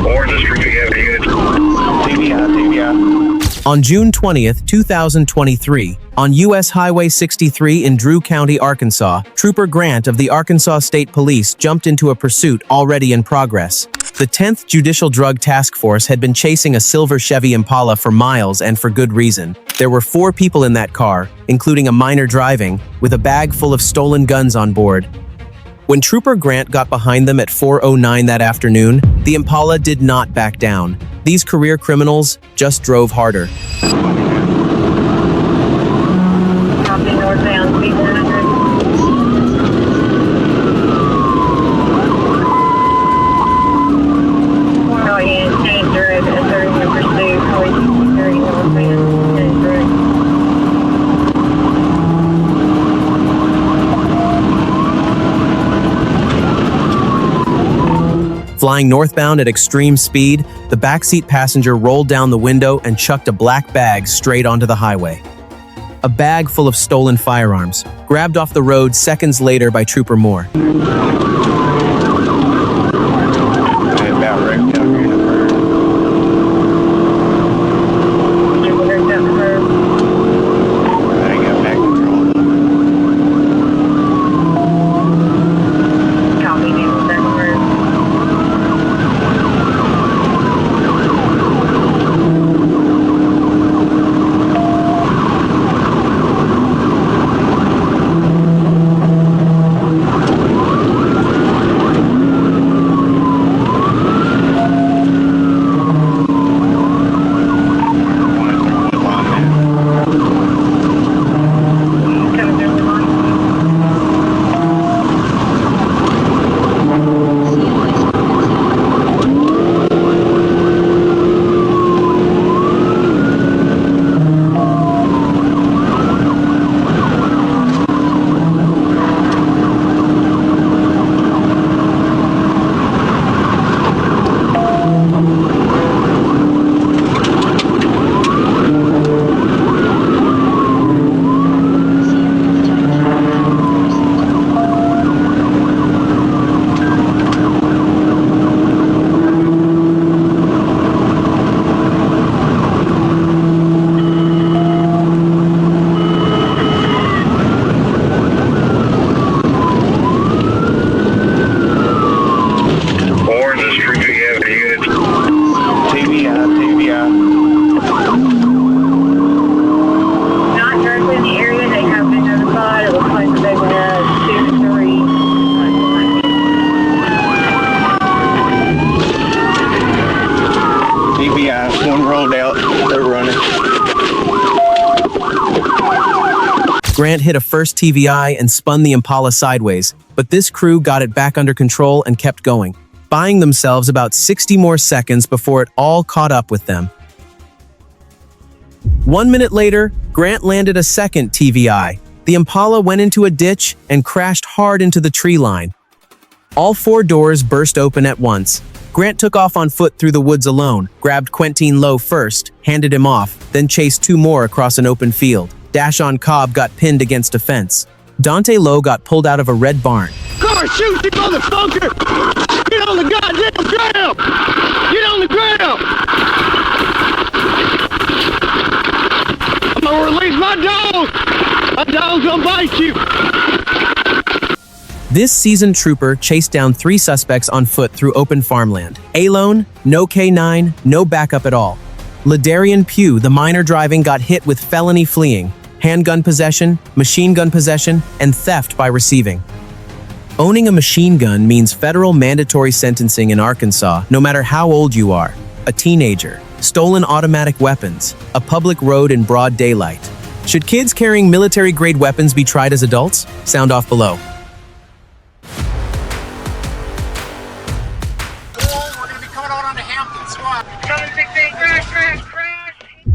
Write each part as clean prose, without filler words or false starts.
Or just repeat the units. On June 20th, 2023, on U.S. Highway 63 in Drew County, Arkansas, Trooper Grant of the Arkansas State Police jumped into a pursuit already in progress. The 10th Judicial Drug Task Force had been chasing a silver Chevy Impala for miles, and for good reason. There were 4 people in that car, including a minor driving, with a bag full of stolen guns on board. When Trooper Grant got behind them at 4:09 that afternoon, the Impala did not back down. These career criminals just drove harder. Copy northbound, speed 100. Oh, yeah, change direct at 30 in pursuit, Highway 63 northbound, change direct. Flying northbound at extreme speed, the backseat passenger rolled down the window and chucked a black bag straight onto the highway. A bag full of stolen firearms, grabbed off the road seconds later by Trooper Moore. Grant hit a first TVI and spun the Impala sideways, but this crew got it back under control and kept going, buying themselves about 60 more seconds before it all caught up with them. 1 minute later, Grant landed a second TVI. The Impala went into a ditch and crashed hard into the tree line. All 4 doors burst open at once. Grant took off on foot through the woods alone, grabbed Quentin Lowe first, handed him off, then chased 2 more across an open field. Dashon Cobb got pinned against a fence. Dante Lowe got pulled out of a red barn. Car, shoot, you motherfucker! Get on the goddamn ground! Get on the ground! I'm gonna release my dog! My dog's gonna bite you! This seasoned trooper chased down 3 suspects on foot through open farmland. Alone, no K9, no backup at all. Ladarian Pugh, the minor driving, got hit with felony fleeing, handgun possession, machine gun possession, and theft by receiving. Owning a machine gun means federal mandatory sentencing in Arkansas, no matter how old you are. A teenager, stolen automatic weapons, a public road in broad daylight. Should kids carrying military-grade weapons be tried as adults? Sound off below.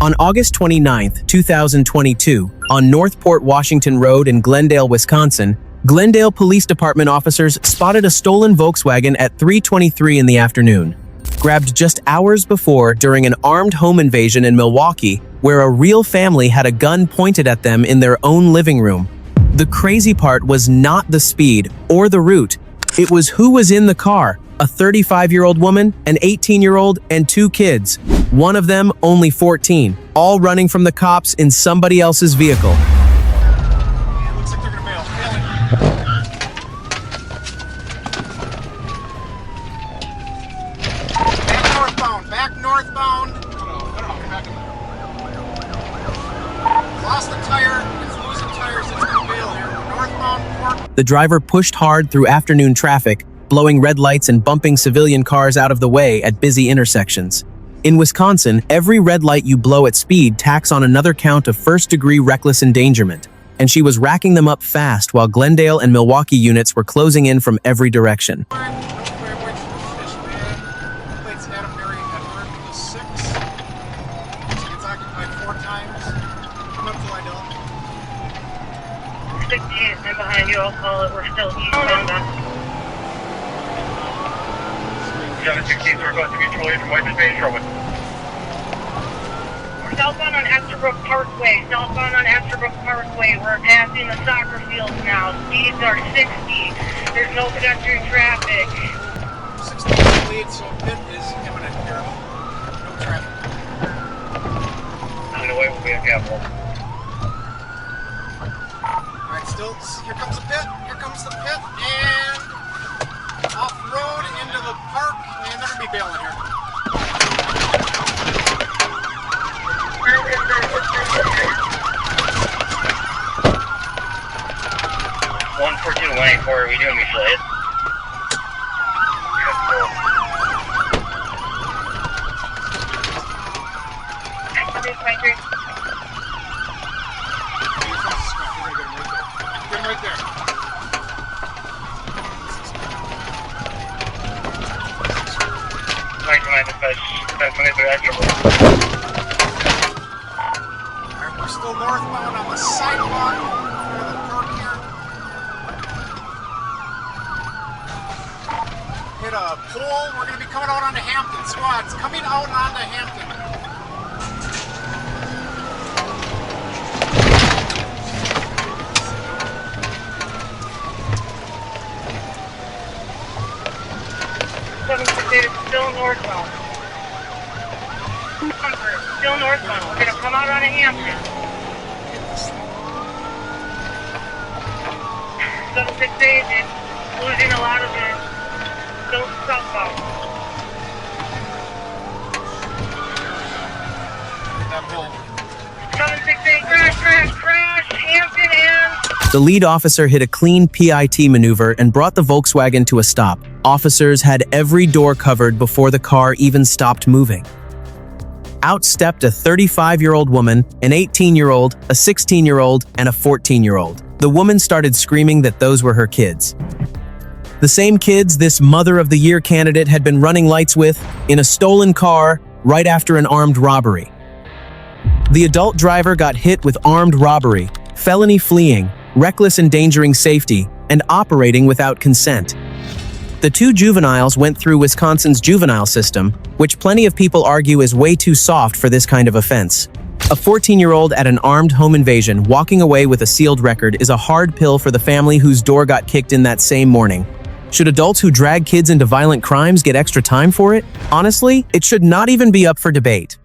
On August 29, 2022, on Northport Washington Road in Glendale, Wisconsin, Glendale Police Department officers spotted a stolen Volkswagen at 3:23 in the afternoon. Grabbed just hours before during an armed home invasion in Milwaukee, where a real family had a gun pointed at them in their own living room. The crazy part was not the speed or the route. It was who was in the car. a 35-year-old woman, an 18-year-old, and 2 kids. One of them only 14, all running from the cops in somebody else's vehicle. Looks like they're gonna bail. Back northbound. Back northbound. Lost a tire. It's losing tires. It's gonna bail here. Northbound port. The driver pushed hard through afternoon traffic, blowing red lights and bumping civilian cars out of the way at busy intersections. In Wisconsin, every red light you blow at speed tacks on another count of first-degree reckless endangerment, and she was racking them up fast while Glendale and Milwaukee units were closing in from every direction. I'm behind you. I'll call it. We're still eastbound. 716, we're going to mutual aid from White Bay, Sherwood. We're southbound on Esterbrook Parkway. Southbound on Esterbrook Parkway. We're passing the soccer fields now. Speeds are 60. There's no pedestrian traffic. 60 lead, so pit is imminent here. No traffic. On the way, we'll be at Capital. Alright, still, here comes the pit. Here comes the pit, and off-road into the park, and they're going to be bailing here. One 184, are we doing mutual aid? Get him right there. Alright, we're still northbound on the sidewalk for the park here. Hit a pole. We're going to be coming out onto Hampton. Squads coming out onto Hampton. Still northbound. Still northbound. We're gonna come out on a Hampton. 768 is losing a lot of it. Still southbound. That pole. 768 crash, Hampton and... The lead officer hit a clean PIT maneuver and brought the Volkswagen to a stop. Officers had every door covered before the car even stopped moving. Out stepped a 35-year-old woman, an 18-year-old, a 16-year-old, and a 14-year-old. The woman started screaming that those were her kids. The same kids this Mother of the Year candidate had been running lights with in a stolen car right after an armed robbery. The adult driver got hit with armed robbery, felony fleeing, reckless endangering safety, and operating without consent. The 2 juveniles went through Wisconsin's juvenile system, which plenty of people argue is way too soft for this kind of offense. A 14-year-old at an armed home invasion walking away with a sealed record is a hard pill for the family whose door got kicked in that same morning. Should adults who drag kids into violent crimes get extra time for it? Honestly, it should not even be up for debate.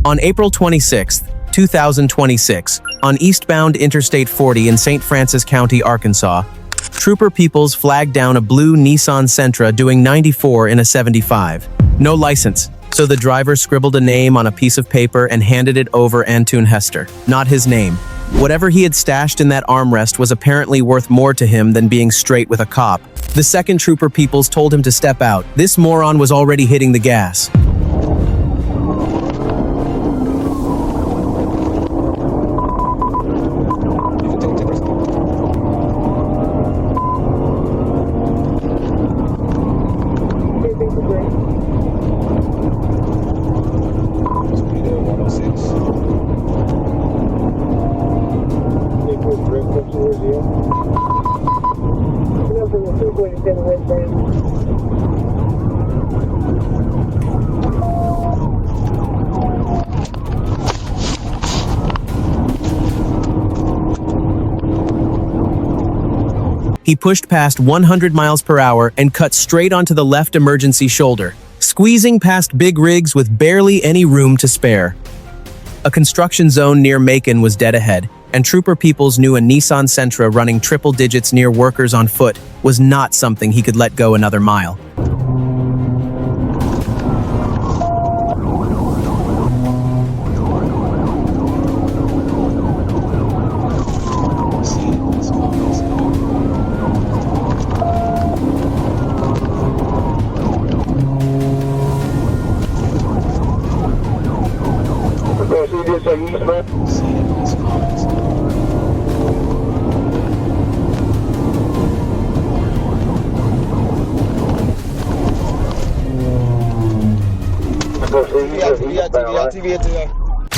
On April 26, 2026, on eastbound Interstate 40 in St. Francis County, Arkansas, Trooper Peoples flagged down a blue Nissan Sentra doing 94 in a 75. No license, so the driver scribbled a name on a piece of paper and handed it over Antun Hester. Not his name. Whatever he had stashed in that armrest was apparently worth more to him than being straight with a cop. The second Trooper Peoples told him to step out. This moron was already hitting the gas. He pushed past 100 miles per hour and cut straight onto the left emergency shoulder, squeezing past big rigs with barely any room to spare. A construction zone near Macon was dead ahead, and Trooper Peoples knew a Nissan Sentra running triple digits near workers on foot was not something he could let go another mile.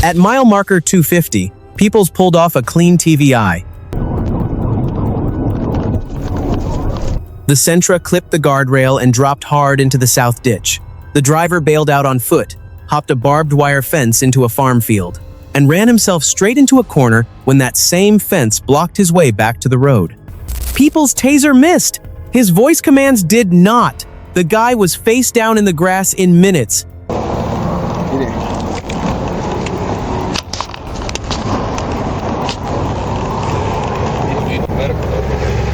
At mile marker 250, Peoples pulled off a clean TVI. The Sentra clipped the guardrail and dropped hard into the south ditch. The driver bailed out on foot, hopped a barbed wire fence into a farm field, and ran himself straight into a corner when that same fence blocked his way back to the road. Peoples' taser missed. His voice commands did not. The guy was face down in the grass in minutes.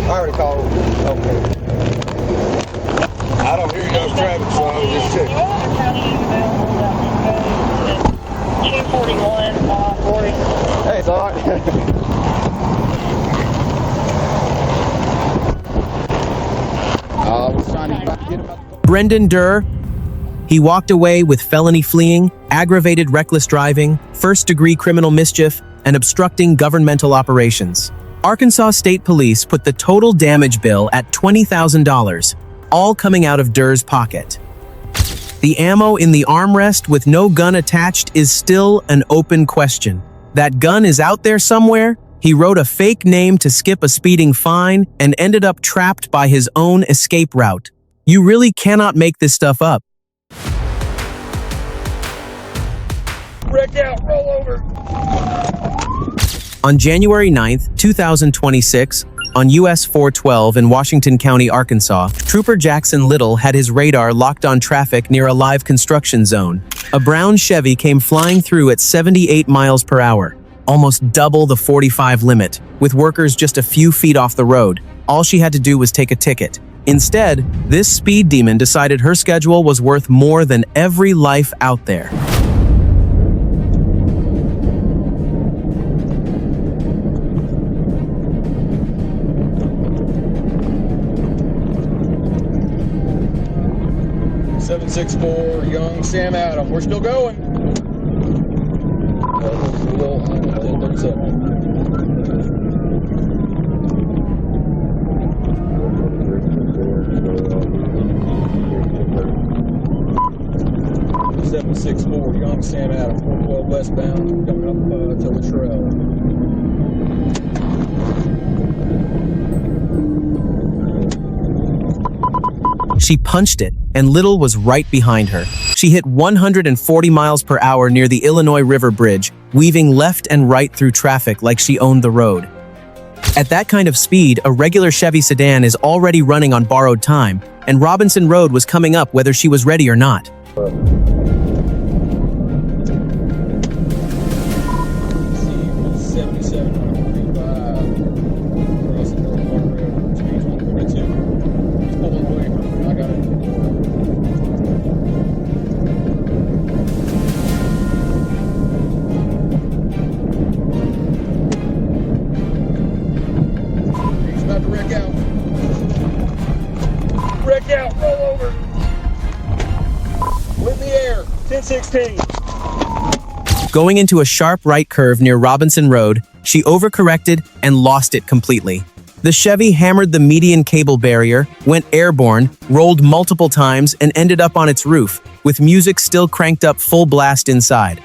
I already called. Okay. I don't hear y'all's traffic, so I was just checking. 241, 40. Hey, it's all right. I was trying to get him out. Brendan Durr. He walked away with felony fleeing, aggravated reckless driving, first-degree criminal mischief, and obstructing governmental operations. Arkansas State Police put the total damage bill at $20,000, all coming out of Durr's pocket. The ammo in the armrest with no gun attached is still an open question. That gun is out there somewhere. He wrote a fake name to skip a speeding fine and ended up trapped by his own escape route. You really cannot make this stuff up. Wreck out, roll over. On January 9th, 2026, on US 412 in Washington County, Arkansas, Trooper Jackson Little had his radar locked on traffic near a live construction zone. A brown Chevy came flying through at 78 miles per hour, almost double the 45 limit, with workers just a few feet off the road. All she had to do was take a ticket. Instead, this speed demon decided her schedule was worth more than every life out there. .764 Young Sam Adam. We're still going. 764 Young Sam Adam, 412 westbound, coming up to Latrell. She punched it, and Little was right behind her. She hit 140 miles per hour near the Illinois River Bridge, weaving left and right through traffic like she owned the road. At that kind of speed, a regular Chevy sedan is already running on borrowed time, and Robinson Road was coming up whether she was ready or not. 1016. Going into a sharp right curve near Robinson Road, she overcorrected and lost it completely. The Chevy hammered the median cable barrier, went airborne, rolled multiple times, and ended up on its roof, with music still cranked up full blast inside.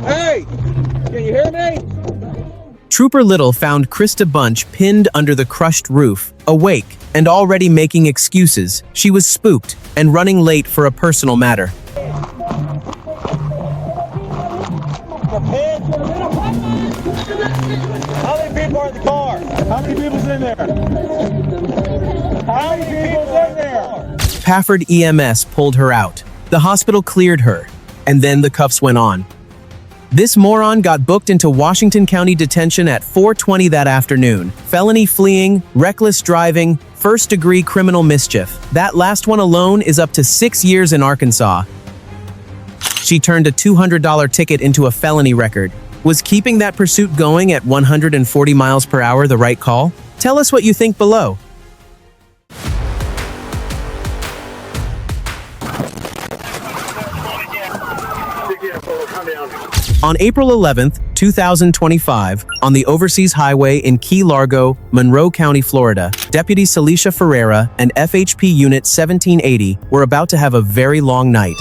Hey! Can you hear me? Trooper Little found Krista Bunch pinned under the crushed roof, awake, and already making excuses. She was spooked and running late for a personal matter. How many people are in the car? How many people's in there? How many people's in there? Pafford EMS pulled her out. The hospital cleared her, and then the cuffs went on. This moron got booked into Washington County detention at 4:20 that afternoon. Felony fleeing, reckless driving, first-degree criminal mischief. That last one alone is up to 6 years in Arkansas. She turned a $200 ticket into a felony record. Was keeping that pursuit going at 140 miles per hour the right call? Tell us what you think below. On April 11th, 2025, on the Overseas Highway in Key Largo, Monroe County, Florida, Deputy Celicia Ferreira and FHP Unit 1780 were about to have a very long night.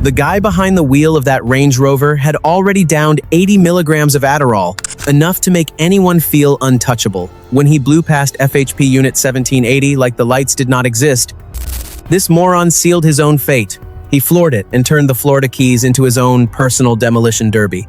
The guy behind the wheel of that Range Rover had already downed 80 milligrams of Adderall, enough to make anyone feel untouchable. When he blew past FHP Unit 1780 like the lights did not exist, this moron sealed his own fate. He floored it and turned the Florida Keys into his own personal demolition derby.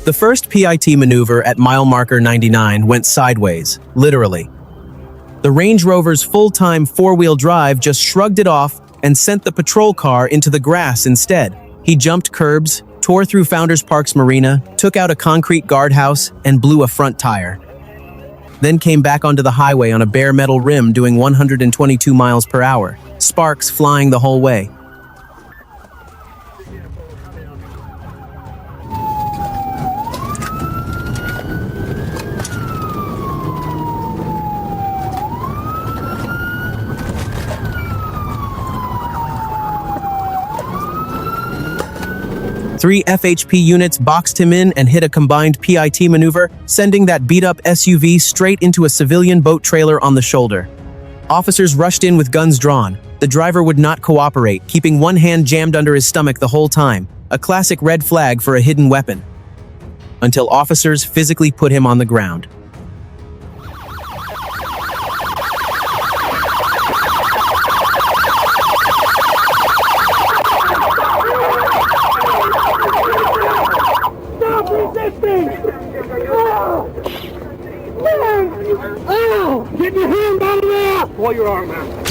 The first PIT maneuver at mile marker 99 went sideways, literally. The Range Rover's full-time four-wheel drive just shrugged it off and sent the patrol car into the grass instead. He jumped curbs, tore through Founders Park's marina, took out a concrete guardhouse, and blew a front tire. Then came back onto the highway on a bare metal rim doing 122 miles per hour, sparks flying the whole way. Three FHP units boxed him in and hit a combined PIT maneuver, sending that beat-up SUV straight into a civilian boat trailer on the shoulder. Officers rushed in with guns drawn. The driver would not cooperate, keeping one hand jammed under his stomach the whole time, a classic red flag for a hidden weapon, until officers physically put him on the ground. you are, man.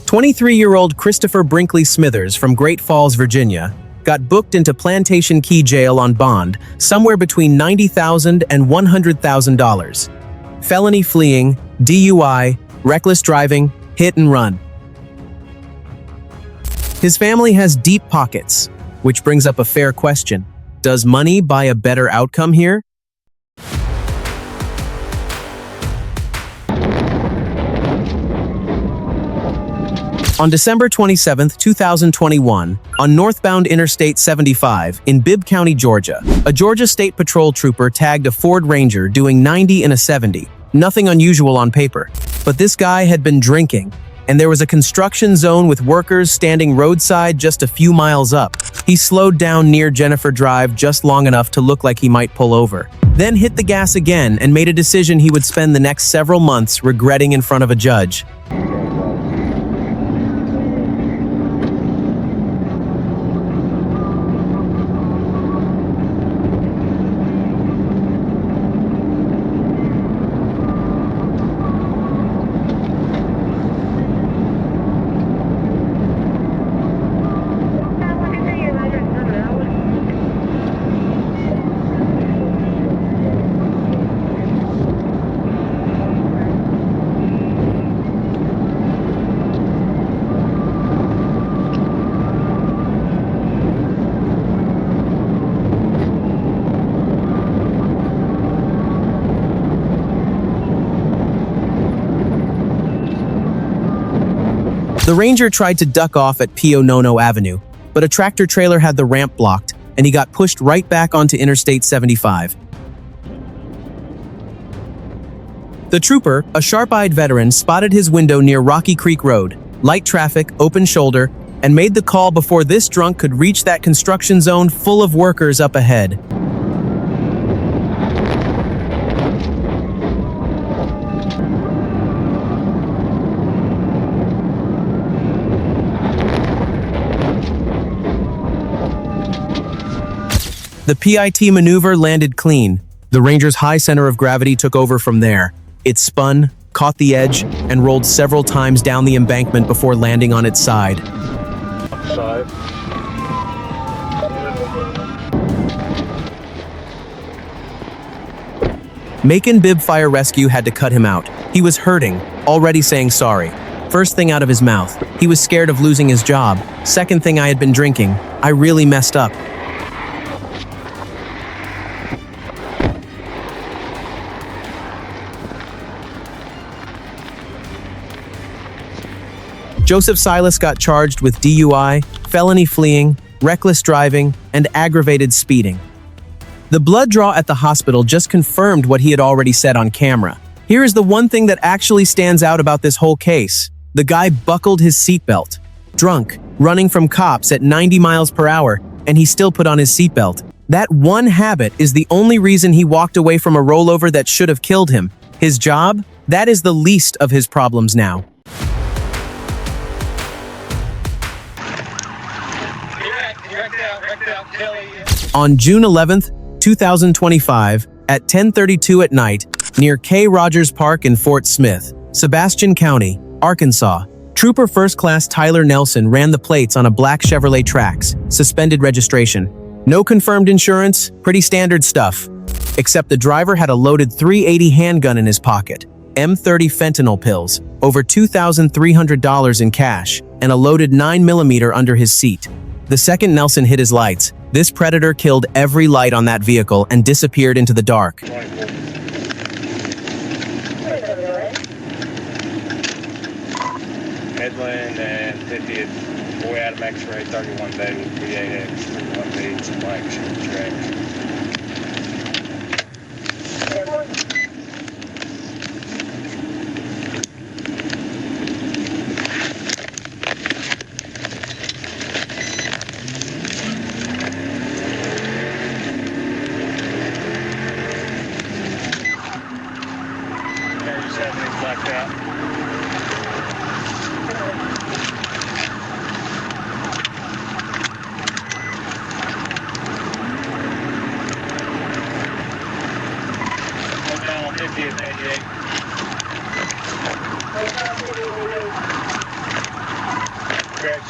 23-year-old Christopher Brinkley Smithers from Great Falls, Virginia, got booked into Plantation Key Jail on bond somewhere between $90,000 and $100,000. Felony fleeing, DUI, reckless driving, hit and run. His family has deep pockets, which brings up a fair question. Does money buy a better outcome here? On December 27, 2021, on northbound Interstate 75 in Bibb County, Georgia, a Georgia State Patrol trooper tagged a Ford Ranger doing 90 in a 70. Nothing unusual on paper. But this guy had been drinking, and there was a construction zone with workers standing roadside just a few miles up. He slowed down near Jennifer Drive just long enough to look like he might pull over, then hit the gas again and made a decision he would spend the next several months regretting in front of a judge. The Ranger tried to duck off at Pio Nono Avenue, but a tractor trailer had the ramp blocked, and he got pushed right back onto Interstate 75. The trooper, a sharp-eyed veteran, spotted his window near Rocky Creek Road, light traffic, open shoulder, and made the call before this drunk could reach that construction zone full of workers up ahead. The PIT maneuver landed clean. The Ranger's high center of gravity took over from there. It spun, caught the edge, and rolled several times down the embankment before landing on its side. Macon Bibb Fire Rescue had to cut him out. He was hurting, already saying sorry. First thing out of his mouth, he was scared of losing his job. Second thing, I had been drinking. I really messed up. Joseph Silas got charged with DUI, felony fleeing, reckless driving, and aggravated speeding. The blood draw at the hospital just confirmed what he had already said on camera. Here is the one thing that actually stands out about this whole case. The guy buckled his seatbelt. Drunk, running from cops at 90 miles per hour, and he still put on his seatbelt. That one habit is the only reason he walked away from a rollover that should have killed him. His job? That is the least of his problems now. On June 11th, 2025, at 10:32 at night, near K. Rogers Park in Fort Smith, Sebastian County, Arkansas, Trooper First Class Tyler Nelson ran the plates on a black Chevrolet Trax, suspended registration. No confirmed insurance, pretty standard stuff. Except the driver had a loaded .380 handgun in his pocket, M30 fentanyl pills, over $2,300 in cash, and a loaded 9mm under his seat. The second Nelson hit his lights, this predator killed every light on that vehicle and disappeared into the dark. Midland and 50th, boy Adam X-ray, 31 David, B8X, 31 B, some black short track. Blacked out.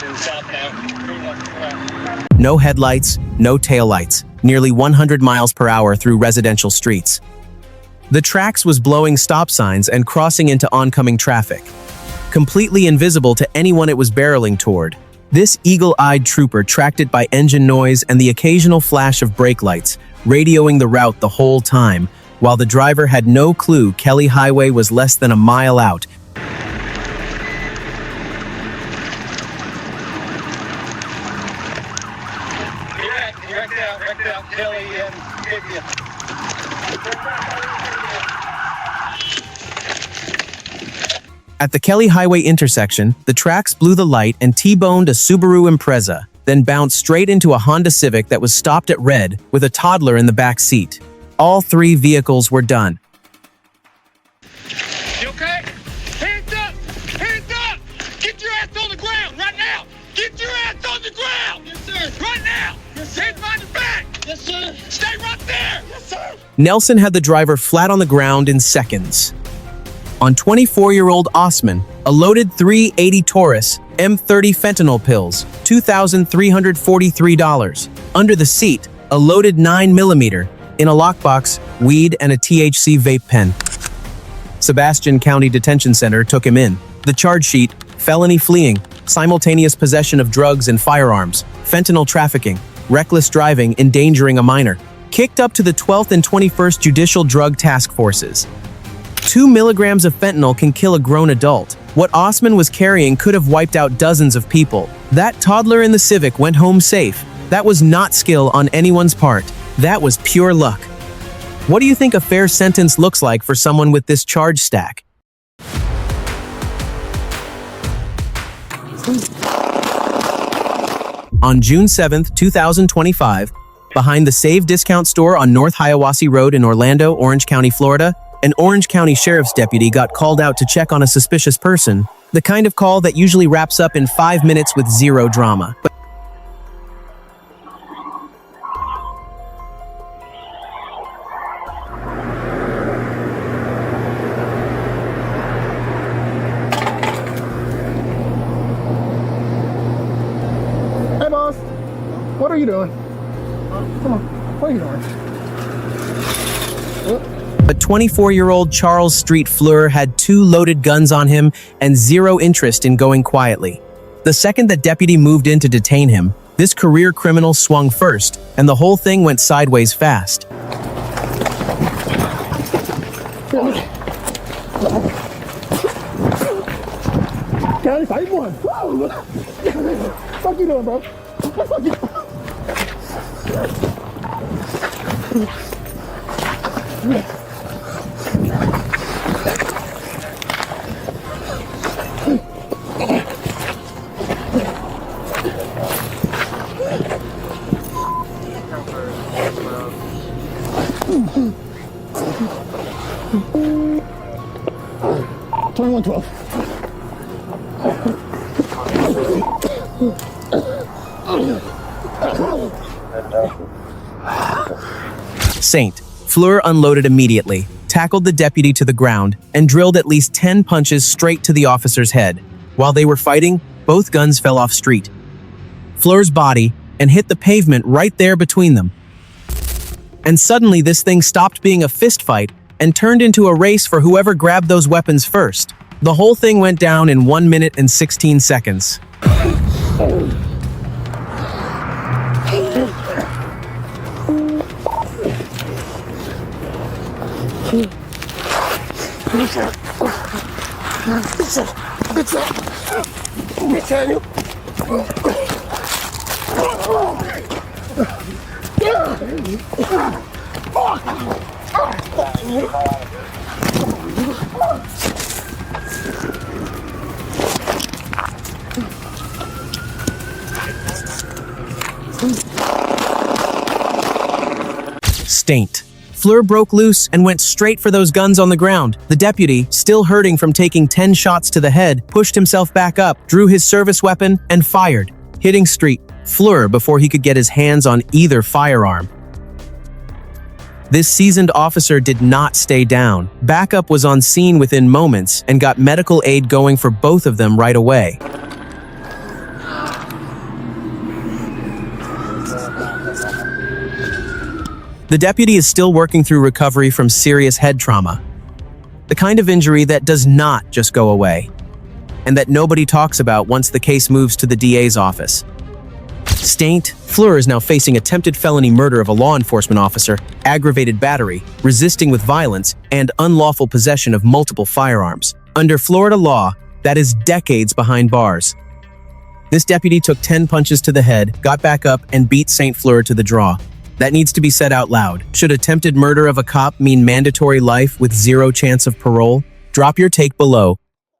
to the south now. No headlights, no taillights, nearly 100 miles per hour through residential streets. The Trax was blowing stop signs and crossing into oncoming traffic, completely invisible to anyone it was barreling toward. This eagle-eyed trooper tracked it by engine noise and the occasional flash of brake lights, radioing the route the whole time, while the driver had no clue Kelly Highway was less than a mile out. Wrecked out Kelly and 50th. At the Kelly Highway intersection, the Trax blew the light and T-boned a Subaru Impreza, then bounced straight into a Honda Civic that was stopped at red with a toddler in the back seat. All three vehicles were done. You okay? Hands up! Hands up! Get your ass on the ground right now! Get your ass on the ground! Yes, sir. Right now! Yes, sir. Hands behind your back! Yes, sir. Stay right there! Yes, sir. Nelson had the driver flat on the ground in seconds. On 24-year-old Osman, a loaded 380 Taurus M30 fentanyl pills, $2,343. Under the seat, a loaded 9mm, in a lockbox, weed and a THC vape pen. Sebastian County Detention Center took him in. The charge sheet: felony fleeing, simultaneous possession of drugs and firearms, fentanyl trafficking, reckless driving endangering a minor. Kicked up to the 12th and 21st Judicial Drug Task Forces. 2 milligrams of fentanyl can kill a grown adult. What Osman was carrying could have wiped out dozens of people. That toddler in the Civic went home safe. That was not skill on anyone's part. That was pure luck. What do you think a fair sentence looks like for someone with this charge stack? On June 7, 2025, behind the Save Discount store on North Hiawassee Road in Orlando, Orange County, Florida, an Orange County Sheriff's deputy got called out to check on a suspicious person, the kind of call that usually wraps up in 5 minutes with zero drama. Hey, boss. What are you doing? Come on. What are you doing? But 24-year-old Charles Street Fleur had 2 loaded guns on him and zero interest in going quietly. The second that deputy moved in to detain him, this career criminal swung first, and the whole thing went sideways fast. County 5-1. What you doing, bro? What you Saint. Fleur unloaded immediately, tackled the deputy to the ground, and drilled at least 10 punches straight to the officer's head. While they were fighting, both guns fell off street. Fleur's body and hit the pavement right there between them. And suddenly this thing stopped being a fist fight and turned into a race for whoever grabbed those weapons first. The whole thing went down in 1 minute and 16 seconds. Staint. Fleur broke loose and went straight for those guns on the ground. The deputy, still hurting from taking 10 shots to the head, pushed himself back up, drew his service weapon, and fired, hitting Street Fleur before he could get his hands on either firearm. This seasoned officer did not stay down. Backup was on scene within moments and got medical aid going for both of them right away. The deputy is still working through recovery from serious head trauma, the kind of injury that does not just go away, and that nobody talks about once the case moves to the DA's office. Saint Fleur is now facing attempted felony murder of a law enforcement officer, aggravated battery, resisting with violence, and unlawful possession of multiple firearms. Under Florida law, that is decades behind bars. This deputy took 10 punches to the head, got back up, and beat Saint Fleur to the draw. That needs to be said out loud. Should attempted murder of a cop mean mandatory life with zero chance of parole? Drop your take below.